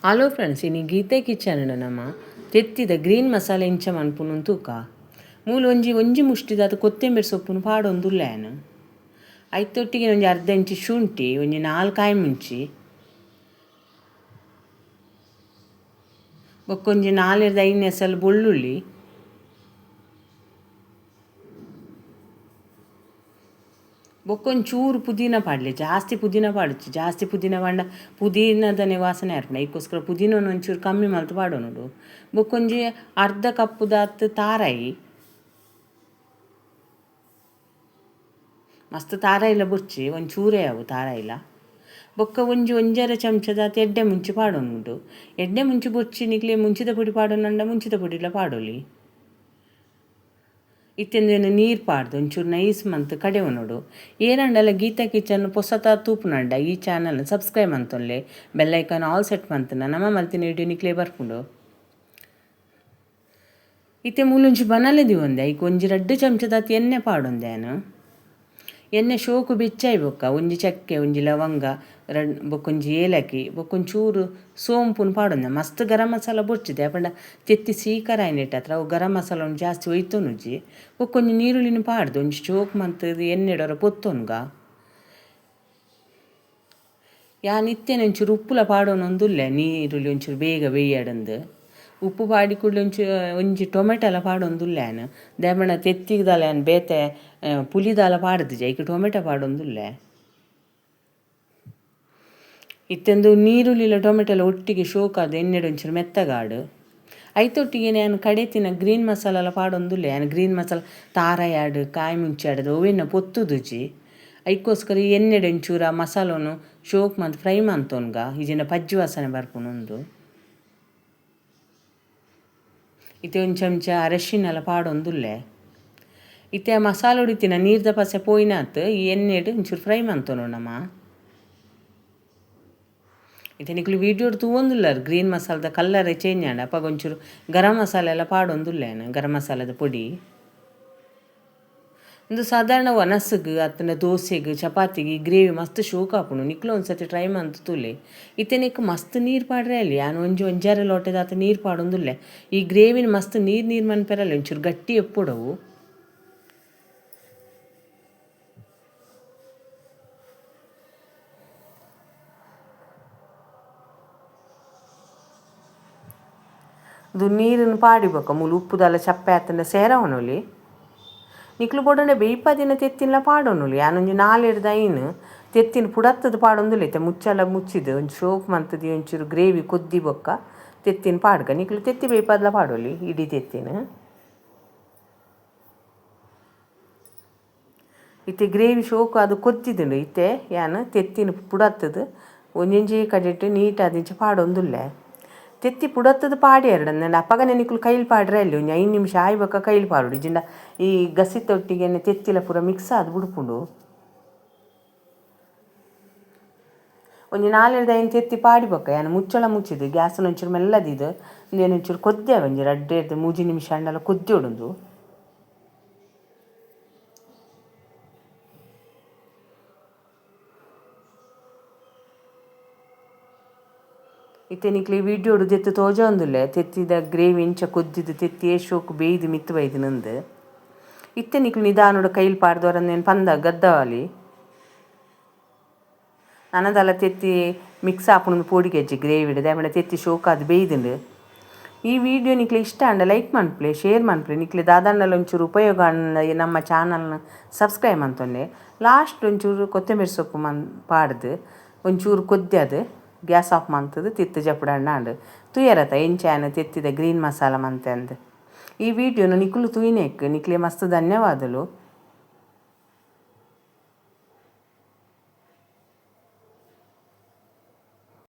Hello friends, ಇನ್ನು ಗೀತೆ kitchen ನಮ್ಮ ತೆತ್ತಿದ green ಮಸಾಲೆ ಇಂಚ ಮನ್ಪುನು ತೂಕ ಮೂಲು ಒಂಜಿ ಮುಷ್ಟಿದ ಅದು ಕೊತ್ತಂಬರಿ ಸೊಪ್ಪುನು ಪಾಡೊಂದು ಲ್ಯಾನ್ ಐತೊಟ್ಟಿಗೆ ಒಂಜಿ ಅರ್ಧ ಇಂಚಿ ಶುಂಠಿ, ಒಂಜಿ 4 ಕಾಯಿ ಮುಂಚಿ, ಬೊಕ್ಕೊಂಜಿ 4-5 ಎಸಲು ಬೆಳ್ಳುಳ್ಳಿ, ಬೊಕ್ಕೊಂಚೂರು ಪುದೀನ ಪಾಡಲಿ. ಜಾಸ್ತಿ ಪುದೀನ ಪಾಡಚ್ಚು. ಜಾಸ್ತಿ ಪುದೀನ ಪಾಂಡ ಪುದೀನದನೆ ವಾಸನೆ ಆರ್ಪಣ. ಇದಕ್ಕೋಸ್ಕರ ಪುದೀನನ ಒಂಚೂರು ಕಮ್ಮಿ ಮಲ್ತು ಪಾಡೋನುಡು. ಬೊಕ್ಕೊಂಜಿ ಅರ್ಧ ಕಪ್ಪುದಾತ್ ತಾರಾಯಿ, ಮಸ್ತ್ ತಾರಾಯಿಲ ಬುರ್ಚಿ ಒಂಚೂರೇ ಅವು ತಾರಾಯಿಲ. ಬೊಕ್ಕ ಒಂಜರ ಚಮಚದಾತ ಎಡ್ಡೆ ಮುಂಚಿ ಪಾಡೋನುಂಡು. ಎಡ್ಡೆ ಮುಂಚಿ ಬೊಚ್ಚಿ ನಿಕ್ಲೆ ಮುಂಚಿದ ಪುಡಿ ಪಾಡೋನಂಡ ಮುಂಚಿದ ಪುಡಿಲ ಪಾಡೋಲಿ. ಇತ್ತೆಂದೇನು ನೀರು ಪಾಡ್ದು ಒಂಚೂರು ನೈಸ್ ಮಂತ್ ಕಡೆವನೋಡು. ಏನಂಡಲ್ಲ ಗೀತಾ ಕಿಚನ್ ಹೊಸತ ತೂಪುನಂಡ ಈ ಚಾನಲ್ ಸಬ್ಸ್ಕ್ರೈಬ್ ಅಂತೊಲ್ಲೆ, ಬೆಲ್ಲೈಕಾನ್ ಆಲ್ ಸೆಟ್ ಮಂತನ ನಮ್ಮ ಮಲ್ತಿನ ವಿಡಿಯೋ ನಿಕ್ಲೆ ಬರ್ಪುಂಡು. ಇತ್ತೆ ಮೂಲೊಂಚಿ ಬನಲೆದಿ ಒಂದೆ ಐಕ್ ಒಂಜಿ 2 ಚಮಚದಾತಿ ಎಣ್ಣೆ ಪಾಡೊಂದೇನು. ಎಣ್ಣೆ ಶೋಕು ಬೆಚ್ಚಾಯಿ ಬೊಕ್ಕ ಒಂಜಿ ಚಕ್ಕೆ, ಒಂಜಿ ಲವಂಗ, ಬೊಕ್ಕೊಂಜಿ ಏಲಕ್ಕಿ, ಬೊಕ್ಕೊಂಚೂರು ಸೋಂಪುನು ಪಾಡೊಂದೆ. ಮಸ್ತ್ ಗರಂ ಮಸಾಲ ಬೊರ್ಚಿದೆ ಯಾಪಂಡ ತೆತ್ತಿ ಸೀಕರ ಆಯ್ನಿಟ್ಟು ಹತ್ರ ಅವು ಗರಂ ಮಸಾಲ ಒಂದು ಜಾಸ್ತಿ ಒಯ್ತೊನುಜ್ಜಿ. ಬೊಕ್ಕೊಂಜಿ ನೀರುಳ್ಳಿನ ಪಾಡ್ದು ಒಂಜಿ ಶೋಕು ಮಂತದ ಎಣ್ಣೆಡೋರ ಪೊತ್ತೊನ್ಗ ಯಾನಿತ್ತೇನೆ ಒಂಚೂರು ಉಪ್ಪುಲ ಪಾಡೋನೊಂದುಲ್ಲೆ. ನೀರುಳ್ಳಿ ಒಂಚೂರು ಬೇಗ ಬೇಯ್ಯಡಂದು ಉಪ್ಪು ಪಾಡಿ ಕೂಡಲೇ ಒಂಜಿ ಟೊಮೆಟೊಲ ಪಾಡೊಂದುಲ್ಲೇನು. ದಯಮಂಡ ತೆತ್ತಿಗದಲ್ಲ ಬೇತೆ ಪುಲಿದಾಲ ಪಾಡ್ದು ಜೈಕ್ ಟೊಮೆಟೊ ಪಾಡೊಂದುಲ್ಲೆ. ಇತ್ತೆಂದು ನೀರುಳ್ಳಿಲ ಟೊಮೆಟೊಲ ಒಟ್ಟಿಗೆ ಶೋಕಾದ ಎಣ್ಣೆಡು ಒಂಚೂರು ಮೆತ್ತಗಾಡು. ಐತೊಟ್ಟಿಗೆ ನಾನು ಕಡೆತಿನ ಗ್ರೀನ್ ಮಸಾಲೆಲ್ಲ ಪಾಡೊಂದುಲ್ಲೆ. ನಾನು ಗ್ರೀನ್ ಮಸಾಲ ತಾರಾಯಾಡು, ಕಾಯಿ ಮುಂಚಿ ಆಡೋದು ಅವೆನ್ನ ಪೊತ್ತುದುಜಿ. ಐಕ್ಕೋಸ್ಕರ ಈ ಎಣ್ಣೆಡು ಒಂಚೂರು ಆ ಮಸಾಲನು ಶೋಕ್ ಮಂತ್ ಫ್ರೈ ಮಂತೊನ್ಗ ಈಜಿನ ಪಜ್ಜಿ ವಾಸನೆ ಬರ್ಪುನೊಂದು. ಇತ್ತೆ ಒಂದು ಚಮಚ ಅರಶಿನೆಲ್ಲ ಪಾಡೊಂದುಲ್ಲೆ. ಇತ್ತೆ ಆ ಮಸಾಲೆ ಹೊಡಿತಿನ ನೀರ್ದ ಪಸೆ ಪೋಯ್ನಾತ್ ಈ ಎಣ್ಣೆಡು ಒಂಚೂರು ಫ್ರೈ ಮಂತೊನು ನಮ್ಮ. ಇತ್ತೆ ನಿಕ್ಲು ವೀಡಿಯೋಡು ತೂವೊಂದುಲ್ಲಾರು ಗ್ರೀನ್ ಮಸಾಲದ ಕಲ್ಲರೇ ಚೇಂಜ್ ಆಂಡ ಅಪ್ಪಾಗ ಒಂಚೂರು ಗರಂ ಮಸಾಲೆ ಎಲ್ಲ ಪಾಡೊಂದುಲ್ಲೇನು. ಗರಂ ಮಸಾಲದ ಪೊಡಿ ಒಂದು ಸಾಧಾರಣ ಒನಸ್ಸಿಗೆ ಅತ್ತನ ದೋಸೆಗೆ ಚಪಾತಿಗೆ ಈ ಗ್ರೇವಿ ಮಸ್ತ್ ಶೋಕ್ ಹಾಪುನು. ನಿಕ್ಲು ಒಂದ್ಸತಿ ಟ್ರೈ ಮಂತ್ ತುಲೆ. ಇತ್ತೆ ನಿಕ್ ಮಸ್ತ್ ನೀರು ಪಾಡ್ರೆ ಅಲ್ಲಿ ನಾನು ಒಂಜಾರ ಲೋಟದ ಆತ ನೀರು ಪಾಡೊಂದುಲ್ಲೆ. ಈ ಗ್ರೇವಿನ ಮಸ್ತ್ ನೀರು ಮನ್ಪೆರಲ್ಲ ಒಂಚೂರು ಗಟ್ಟಿ ಎಪ್ಪೊಡವು. ಅದು ನೀರನ್ನು ಪಾಡಿಬೇಕ ಮೂಲು ಉಪ್ಪುದಲ್ಲ ಚಪ್ಪೆ ಆತಂಡ ಸೇರವನೊಲಿ. ನಿಕ್ಲು ಬೋಡಂಡೆ ಬೇಯ್ಪದಿನ ತೆತ್ತಿನ ಪಾಡೋನುಲಿ. ಯಾನೊಂಜಿ 4-5 ತೆತ್ತಿನ ಪುಡತ್ತದ ಪಾಡೊಂದುಲ್ಲೆ. ಇತ್ತೆ ಮುಚ್ಚಲ ಮುಚ್ಚಿದ್ದು ಒಂಚು ಶೋಕ್ ಮಂತದಿ ಒಂಚೂರು ಗ್ರೇವಿ ಕೊದ್ದಿ ಬೊಕ್ಕ ತೆತ್ತಿನ ಪಾಡ್ಗ ನಿಕ್ಲು ತೆತ್ತಿ ಬೇಯ್ಪದ್ಲ ಪಾಡೋಲಿ ಇಡೀ ತೆತ್ತಿನ. ಇತ್ತೆ ಗ್ರೇವಿ ಶೋಕು ಅದು ಕೊದ್ದಿದುಂಡು. ಇತ್ತೆ ಯಾನು ತೆತ್ತಿನ ಪುಡತ್ತದು ಒಂಜೊಂಜಿ ಕಡೆಟ್ಟು ನೀಟಾದಿಂಚ ಪಾಡೊಂದುಲ್ಲೆ. ತೆತ್ತಿ ಪುಡತ್ತದ ಪಾಡಿ ಎರಡನ್ನ ಅಪ್ಪಗನೆ ನಿಕ್ಲು ಕೈಲಿ ಪಾಡ್ರೆ ಅಲ್ಲಿ ಒಂಜಿ 5 ನಿಮಿಷ ಆಯ್ಬಕ್ಕ ಕೈಲಿ ಪಾಡೋಡು. ಇಜಿಂಡ ಈ ಗಸಿತೊಟ್ಟಿಗೆ ತೆತ್ತಿಲ ಪೂರ ಮಿಕ್ಸ್ ಆದು ಬಿಡ್ಪುಂಡು. ಒಂಜಿ 4-5 ತೆತ್ತಿ ಪಾಡಿಬೊಕ್ಕ ಯಾನು ಮುಚ್ಚಳ ಮುಚ್ಚಿದ್ದು ಗ್ಯಾಸನ್ನು ಒಂಚೂರು ಮೆಲ್ಲದಿದ್ದು ಒಂಚೂರು ಕೊದ್ದೆ ಒಂಜಿ 2-3 ನಿಮಿಷ ಅಂಡೆಲ್ಲ ಕೊದ್ದಿಡೋದು. ಇತ್ತೆ ನಿಕ್ಲಿ ವಿಡಿಯೋಡು ತೆತ್ತು ತೋಜೊಂದುಲ್ಲೆ ತೆತ್ತಿದ ಗ್ರೇವಿ ಇಂಚ ಕೊದ್ದಿದ್ದು ತೆತ್ತಿ ಶೋಕು ಬೇಯ್ದು ಮಿತ್ತು ಬೈದು ನಂದು. ಇತ್ತೆ ನಿಕ್ಲು ನಿಧಾನೋಡು ಕೈಲಿ ಪಾಡ್ದವರನ್ನೇನು ಪಂದ ಗದ್ದವಾಲಿ ನನ್ನದಲ್ಲ ತೆತ್ತಿ ಮಿಕ್ಸ್ ಹಾಪುಣು ಪೋಡಿ ಕೆಜ್ಜಿ ಗ್ರೇವಿಡು ದಯಮಾಡ ತೆತ್ತಿ ಶೋಕಾದು ಬೇಯ್ದುಂಡು. ಈ ವಿಡಿಯೋ ನಿಕ್ಲೆ ಇಷ್ಟ ಅಂಡ ಲೈಕ್ ಮನ್ಪ್ಲೆ, ಶೇರ್ ಮನ್ಪ್ಲೆ. ನಿಕ್ಲೆ ದಾದಾಂಡಲ ಒಂಚೂರು ಉಪಯೋಗ ನಮ್ಮ ಚಾನಲ್ನ ಸಬ್ಸ್ಕ್ರೈಬ್ ಅಂತೊಂಡೆ. ಲಾಸ್ಟ್ ಒಂಚೂರು ಕೊತ್ತಂಬರಿ ಸೊಪ್ಪು ಪಾಡ್ದು ಒಂಚೂರು ಕೊದ್ಯದು ಗ್ಯಾಸ್ ಆಫ್ ಮಂತದ್ದು ತಿತ್ತು ಜಪ್ಪಡಣ್ಣ ಅಂಡು ತುಯರತ ಎಂಚಾಯನ ತೆತ್ತಿದ ಗ್ರೀನ್ ಮಸಾಲ ಮಂತೆ ಅಂದು. ಈ ವಿಡಿಯೋನ ನಿಕ್ಲು ತುಯಿನೇಕ್ ನಿಕ್ಲೆ ಮಸ್ತ್ ಧನ್ಯವಾದಲು.